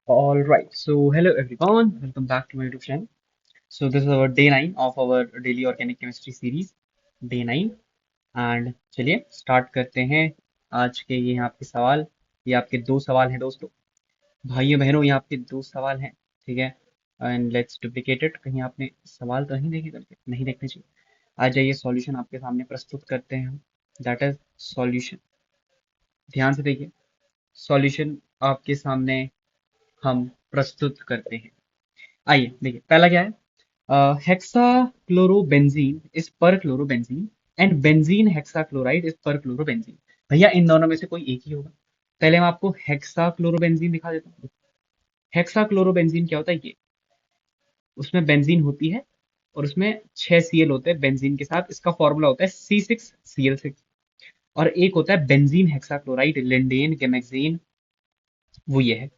All right. So, hello everyone. Welcome back to my YouTube channel. So, this is our day 9 of our daily organic chemistry series. Day 9. And चलिए start करते हैं आज के ये आपके सवाल। ये आपके दो सवाल हैं दोस्तों, भाइयों बहनों, ये आपके दो सवाल हैं। ठीक है। And let's duplicate it. कहीं आपने सवाल तो नहीं देखे करके नहीं देखने चाहिए। आ जाइए, सॉल्यूशन आपके सामने प्रस्तुत करते हैं हम। That is solution. ध्यान से देखिए, सॉल्यूशन आपके सामने हम प्रस्तुत करते हैं। आइए देखिए, पहला क्या है। हेक्साक्लोरोबेंजीन इज पर chlorobenzene and benzene hexachloride is पर क्लोरोबेंजीन। भैया इन दोनों में से कोई एक ही होगा। पहले मैं आपको हेक्साक्लोरोबेंजीन दिखा देता हूँ। हेक्साक्लोरोबेंजीन क्या होता है ये, उसमें बेंजीन होती है और उसमें 6 Cl होते हैं बेंजीन के साथ। इसका फॉर्मूला होता है C6Cl6। और एक होता है बेंजीन हेक्साक्लोराइड, लिंडेन गेमेक्जीन, वो ये है।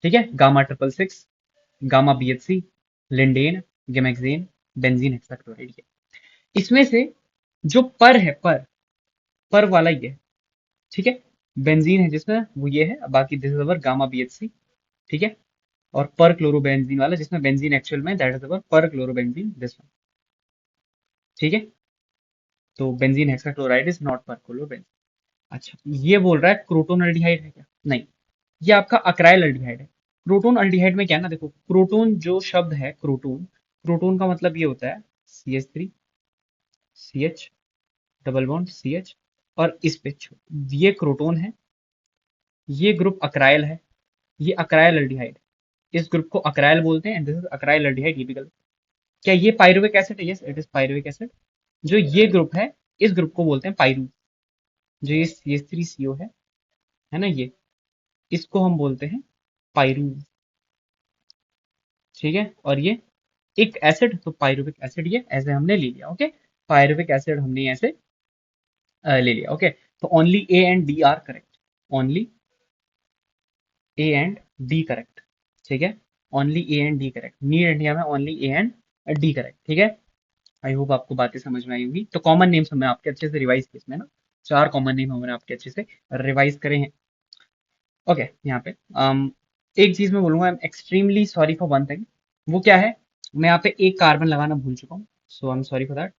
ठीक है, gamma triple six, gamma BHC, lindane gammexane, benzene hexachloride. इसमें से जो पर है, पर वाला ये है। ठीक है, बेंजीन है जिसमें वो ये है, बाकी this is our gamma BHC। ठीक है, और पर क्लोरोबेंजीन वाला जिसमें बेंजीन एक्चुअल में, दैट इज अवर पर क्लोरोबेंजीन दिस वन। ठीक है, तो बेंजीन हेक्साक्लोराइड इज नॉट पर क्लोरोबेंजीन। अच्छा, ये बोल रहा है क्रोटोन अल्डिहाइड है क्या? नहीं, ये आपका अक्राइल अल्डिहाइड है। क्रोटोन अल्डिहाइड में क्या है ना, देखो क्रोटोन जो शब्द है, क्रोटोन, क्रोटोन का मतलब ये होता है CH3 CH double bond CH, और इस पे ये क्रोटोन है। ये ग्रुप अक्राइल है, ये अक्राइल अल्डिहाइड। इस ग्रुप को अक्राइल बोलते हैं एंड दिस इज अक्राइल अल्डिहाइड, ये भी गलत। क्या ये पायरुविक एसिड है? Yes, it is pyruvic acid. जो ये ग्रुप है, इस ग्रुप को बोलते हैं पायरू। जो ये CH3CO है ना ये, इसको हम बोलते हैं पायरू। ठीक है, और ये एक एसिड, तो पायरुविक एसिड ये ऐसे हमने ले लिया। ओके, पायरुविक एसिड हमने ऐसे ले लिया। ओके, तो only A and D are correct. Only A and D correct. ठीक है, only A and D correct. NEET India में only A and D correct. ठीक है, आई होप आपको बातें समझ में आई होंगी। तो कॉमन नेम्स हमने आपके अच्छे से रिवाइज किए इसमें ना, 4 कॉमन नेम हमने आपके अच्छे से रिवाइज करे हैं। ओके, यहाँ पे एक चीज मैं बोलूंगा, I am extremely sorry for one thing. वो क्या है, मैं यहाँ पे एक कार्बन लगाना भूल चुका हूँ, so I am sorry for that.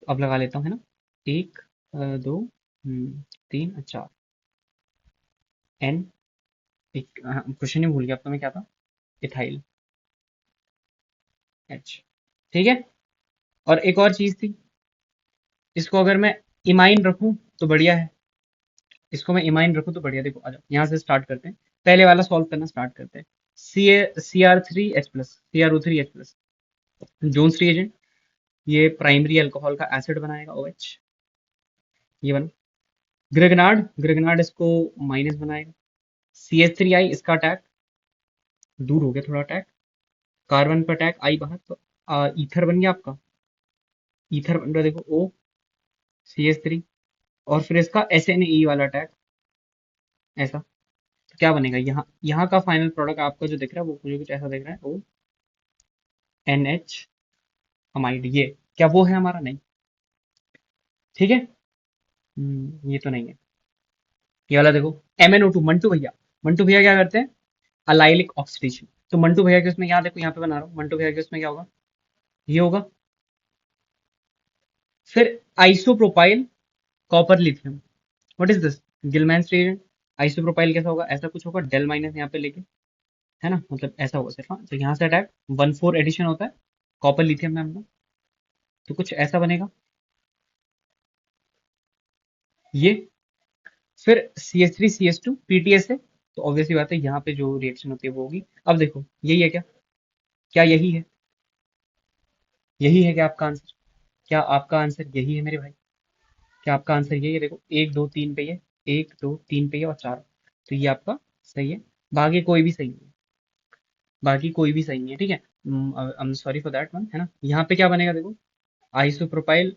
अब लगा लेता हूँ, है ना। एक, दो, तीन, चार, एन। एक क्वेश्चन ही भूल गया अब तो मैं, क्या था, इथाइल H। ठीक है, और एक और चीज थी, इसको अगर मैं इमाइन रखूं तो बढ़िया है। इसको मैं इमाइन रखूं तो बढ़िया। देखो आ जाओ, यहाँ से स्टार्ट करते हैं। पहले वाला सॉल्व करना स्टार्ट करते हैं। CR3H+, जोन्स रिएजेंट, ये प्राइमरी अल्कोहल का एसिड बनाएगा, OH। ये बना। ग्रेगनार्ड, ग्रेगनार्ड इसको माइनस बनाएगा। CH3I, इसका अटैक दूर हो गया थोड़ा, अटैक कार्बन पर अटैक आई बाहर, तो ईथर बन गया आपका। ईथर बन रहा है, देखो OCH3। और फिर इसका SNE वाला अटैक ऐसा। तो क्या बनेगा, यहाँ यहाँ का फाइनल प्रोडक्ट आपका जो दिख रहा है वो मुझे कुछ ऐसा दिख रहा है, ONH अमाइड। ये क्या वो है हमारा? नहीं। ठीक है, ये तो नहीं है। ये वाला देखो, MnO2, मंटू भैया। मंटू भैया क्या करते हैं, अलाइलिक ऑक्सीडेशन। तो मंटू भैया के उसमें, यहाँ देखो, यहाँ पे बना रहा हूँ, मंटू भैया के उसमें क्या होगा, ये होगा। फिर isopropyl copper lithium, what is this, Gilman's reagent. Isopropyl कैसा होगा, ऐसा कुछ होगा, डेल माइनस यहाँ पे लेके, है ना, मतलब ऐसा होगा सिर्फ। हाँ, तो यहाँ से अटैक 1,4 एडिशन होता है कॉपर लिथियम में हमने, तो कुछ ऐसा बनेगा ये। फिर CH3CH2 PTS है, तो ऑब्वियसली बात है यहाँ पे जो रिएक्शन होती है वो होगी। अब देखो यही है क्या, क्या यही है, यही है क्या आपका आंसर? क्या आपका आंसर यही है मेरे भाई? क्या आपका आंसर यही है? देखो 1 2 3 पे ये, 1 2 3 पे ये, और 4, तो ये आपका सही है। बाकी कोई भी सही नहीं है, बाकी कोई भी सही नहीं है। ठीक है, आई am sorry for that one, है ना। यहाँ पे क्या बनेगा देखो, आइसोप्रोपाइल,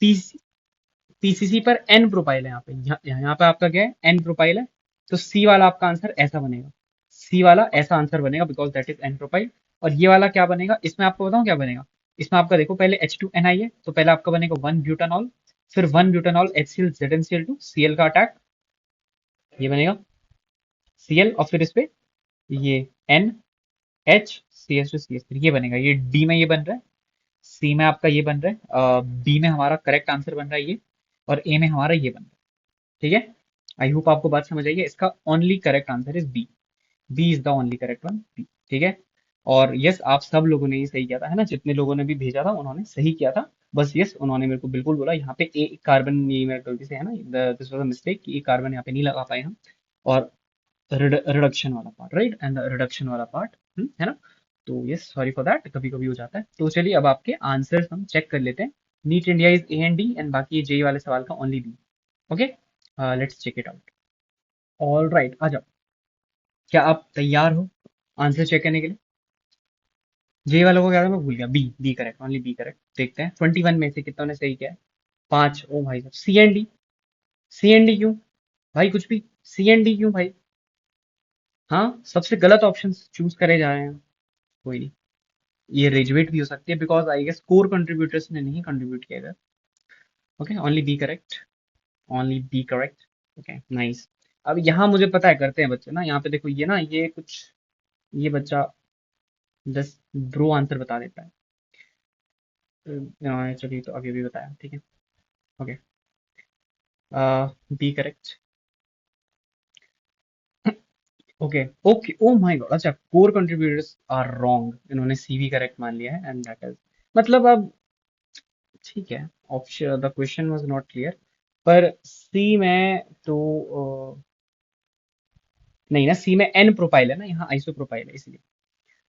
पीसीसी पर एन प्रोपाइल है। यहाँ पे, यहाँ पे आपका क्या है, एन प्रोपाइल है। तो सी वाला आपका आंसर ऐसा बनेगा, सी वाला ऐसा आंसर बनेगा, because that is an propyl. और ये वाला क्या बनेगा, इसमें आपको बताऊं क्या बनेगा। इसमें आपका देखो, पहले H2NI है, तो पहले आपका बनेगा 1 ब्यूटानॉल। फिर 1 ब्यूटानॉल HCl ZnCl2, Cl का अटैक, ये बनेगा Cl, और फिर इस पे ये NH CH2CH3 ये बनेगा, ये डी में ये बन रहा है, सी में आपका ये बन रहा है, बी में हमारा करेक्ट आंसर बन रहा है ये, और ए में हमारा ये बन रहा है। ठीक है, आई होप आपको बात समझ आई है। इसका only correct answer is B. B is the only correct one, B. ठीक है, और यस आप सब लोगों ने ही सही किया था, है ना, जितने लोगों ने भी भेजा था उन्होंने सही किया था। बस यस उन्होंने मेरे को बिल्कुल बोला यहाँ पे ए कार्बन, ये मेरे गलती से है ना, दिस वाज अ मिस्टेक कि ए कार्बन यहाँ पे नहीं लगा पाए हम, और रिडक्शन वाला पार्ट, राइट, एंड रिडक्शन वाला पार्ट, है ना। तो यस सॉरी फॉर दैट, कभी कभी हो जाता है। तो चलिए अब आपके आंसर्स हम चेक कर लेते हैं। NEET India is A and D, and बाकी जे वाले सवाल का only B. Okay, let's check it out. All right, आ जाओ। क्या आप तैयार हो आंसर चेक करने के लिए? जे वालों को क्या था मैं भूल गया, B, B correct, only B correct. देखते हैं 21 में से कितनों ने सही किया है। 5, ओ भाई साहब, C and D. C and D क्यों भाई, कुछ भी सी एंड डी क्यों भाई? हाँ, सबसे गलत ऑप्शन चूज करे जा रहे हैं। कोई नहीं, ये रेजुएट भी हो सकती है, because I guess core contributors ने नहीं कंट्रीब्यूट किया था। Okay, only B correct, only B correct. Okay, nice. अब यहाँ मुझे पता है करते हैं बच्चे ना, यहाँ पे देखो ये ना, ये कुछ, ये बच्चा 10 ब्रो आंसर बता देता है। चलिए, तो अभी भी बताया, ठीक है। Okay, B correct. Okay, okay, oh my god, अच्छा, कोर कंट्रीब्यूटर्स आर रॉन्ग, इन्होंने सी भी करेक्ट मान लिया है, एंड दैट इज, मतलब अब ठीक है, option the question was not clear, पर सी में तो नहीं ना, सी में एन प्रोपाइल है ना, यहाँ आइसो प्रोपाइल है इसलिए।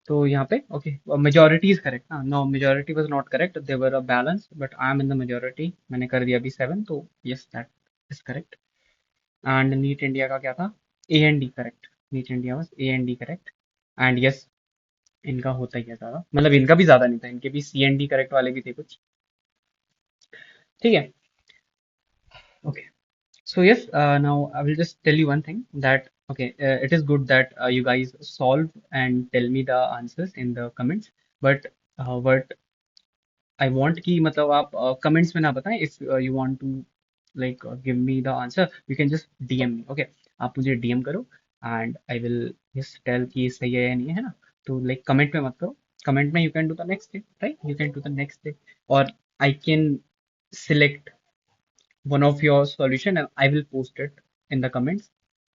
तो यहाँ पे ओके, मेजोरिटी इज करेक्ट ना, no majority was not correct, they were a balance, but I am in the majority, मैंने कर दिया अभी 7, तो yes that is correct. And NEET India का क्या था? A and D correct, NEET India was A and D correct. And yes इनका होता ही है ज्यादा, मतलब इनका भी ज्यादा नहीं था, इनके भी सी एंड डी करेक्ट वाले भी थे कुछ। ठीक है, okay. So yes, now I will just tell you one thing that okay, it is good that you guys solve and tell me the answers in the comments. But I want कि मतलब आप comments में ना बताएं, if you want to like give me the answer, you can just DM me. Okay, आप मुझे DM करो, and I will just tell कि ये सही है या नहीं है ना। तो like comment में मत करो, comment में you can do the next day, right? You can do the next day, or I can select one of your solution and I will post it in the comments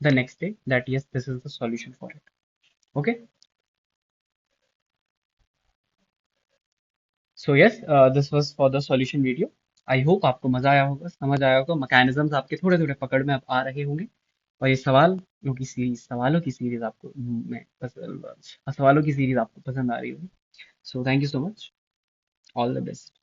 the next day that yes, this is the solution for it. Okay. So yes, this was for the solution video. I hope आपको मजा आया होगा, समझ आया होगा, mechanisms आपके थोड़े थोड़े पकड़ में अब आ रहे होंगे, और ये सवालों की सीरीज आपको सवालों की सीरीज आपको पसंद आ रही होगी। So thank you so much, all the best.